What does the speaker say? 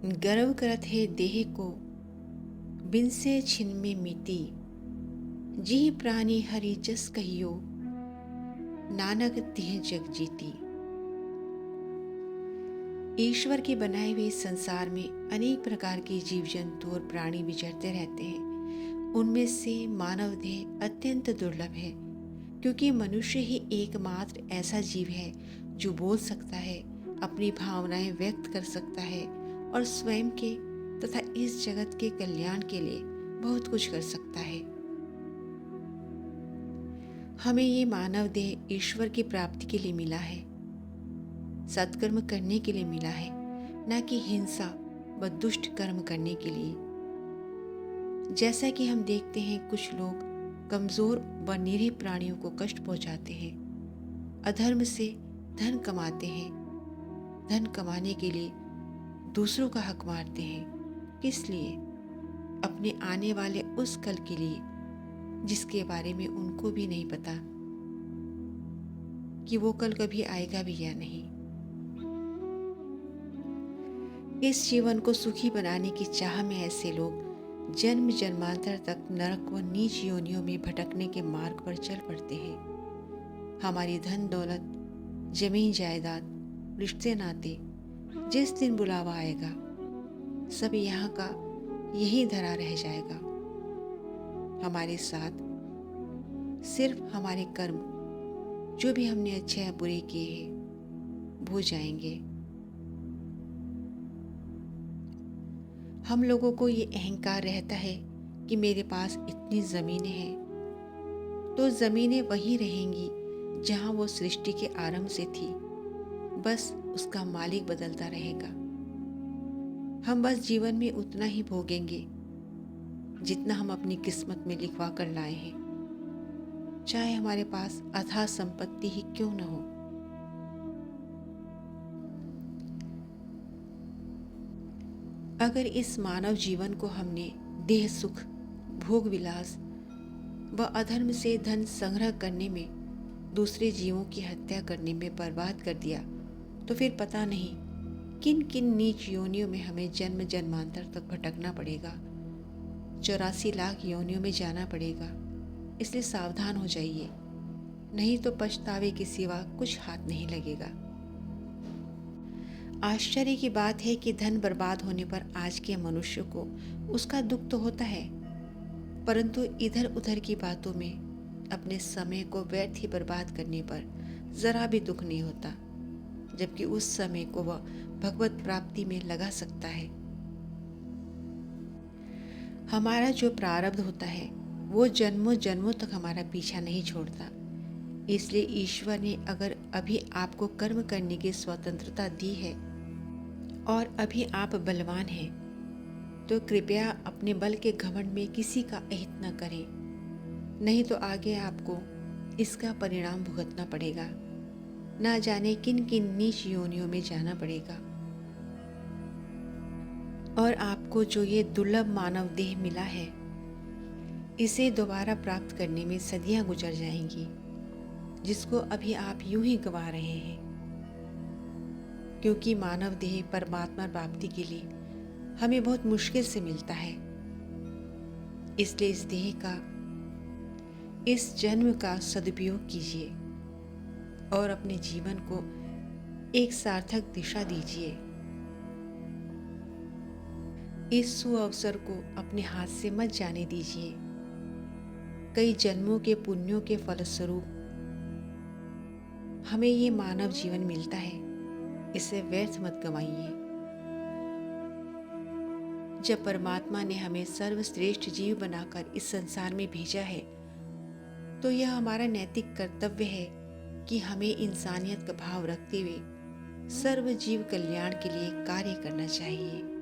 गर्व करत है देह को, बिन से छिन में मीति। जी प्राणी हरि जस कहियो, नानक तिह जग जीती। ईश्वर के बनाए हुए संसार में अनेक प्रकार के जीव जंतु और प्राणी विचरते रहते हैं। उनमें से मानव देह अत्यंत दुर्लभ है, क्योंकि मनुष्य ही एकमात्र ऐसा जीव है जो बोल सकता है, अपनी भावनाएं व्यक्त कर सकता है और स्वयं के तथा इस जगत के कल्याण के लिए बहुत कुछ कर सकता है। हमें ये मानव देह ईश्वर की प्राप्ति के लिए मिला है, सत्कर्म करने के लिए मिला है, न कि हिंसा व दुष्ट कर्म करने के लिए। जैसा कि हम देखते हैं, कुछ लोग कमजोर व निरीह प्राणियों को कष्ट पहुंचाते हैं, अधर्म से धन कमाते हैं, धन कमाने के लिए दूसरों का हक मारते हैं। किस लिए? अपने आने वाले उस कल के लिए जिसके बारे में उनको भी नहीं पता कि वो कल कभी आएगा भी या नहीं। इस जीवन को सुखी बनाने की चाह में ऐसे लोग जन्म जन्मांतर तक नरक व नीच योनियों में भटकने के मार्ग पर चल पड़ते हैं। हमारी धन दौलत, जमीन जायदाद, रिश्ते नाते, जिस दिन बुलावा आएगा सब यहाँ का यही धरा रह जाएगा। हमारे साथ सिर्फ हमारे कर्म, जो भी हमने अच्छे या बुरे किए हैं, वो जाएंगे। हम लोगों को ये अहंकार रहता है कि मेरे पास इतनी ज़मीनें हैं, तो ज़मीनें वही रहेंगी जहाँ वो सृष्टि के आरंभ से थी, बस उसका मालिक बदलता रहेगा। हम बस जीवन में उतना ही भोगेंगे जितना हम अपनी किस्मत में लिखवा कर लाए हैं, चाहे हमारे पास अथाह संपत्ति ही क्यों न हो। अगर इस मानव जीवन को हमने देह सुख, भोग विलास व अधर्म से धन संग्रह करने में, दूसरे जीवों की हत्या करने में बर्बाद कर दिया, तो फिर पता नहीं किन किन नीच योनियों में हमें जन्म जन्मांतर तक भटकना पड़ेगा, 84 लाख योनियों में जाना पड़ेगा। इसलिए सावधान हो जाइए, नहीं तो पछतावे के सिवा कुछ हाथ नहीं लगेगा। आश्चर्य की बात है कि धन बर्बाद होने पर आज के मनुष्य को उसका दुख तो होता है, परंतु इधर उधर की बातों में अपने समय को व्यर्थ ही बर्बाद करने पर जरा भी दुख नहीं होता, जबकि उस समय को वह भगवत प्राप्ति में लगा सकता है। हमारा जो प्रारब्ध होता है वो जन्मों जन्मों तक हमारा पीछा नहीं छोड़ता। इसलिए ईश्वर ने अगर अभी आपको कर्म करने की स्वतंत्रता दी है और अभी आप बलवान हैं, तो कृपया अपने बल के घमंड में किसी का अहित न करें, नहीं तो आगे आपको इसका परिणाम भुगतना पड़ेगा। ना जाने किन किन नीच योनियों में जाना पड़ेगा। और आपको जो ये दुर्लभ मानव देह मिला है, इसे दोबारा प्राप्त करने में सदियां गुजर जाएंगी, जिसको अभी आप यूं ही गंवा रहे हैं। क्योंकि मानव देह परमात्मा प्राप्ति के लिए हमें बहुत मुश्किल से मिलता है। इसलिए इस देह का, इस जन्म का सदुपयोग कीजिए और अपने जीवन को एक सार्थक दिशा दीजिए। इस सुअवसर को अपने हाथ से मत जाने दीजिए। कई जन्मों के पुण्यों के फलस्वरूप हमें ये मानव जीवन मिलता है, इसे व्यर्थ मत गंवाइए। जब परमात्मा ने हमें सर्वश्रेष्ठ जीव बनाकर इस संसार में भेजा है, तो यह हमारा नैतिक कर्तव्य है कि हमें इंसानियत का भाव रखते हुए सर्व जीव कल्याण के लिए कार्य करना चाहिए।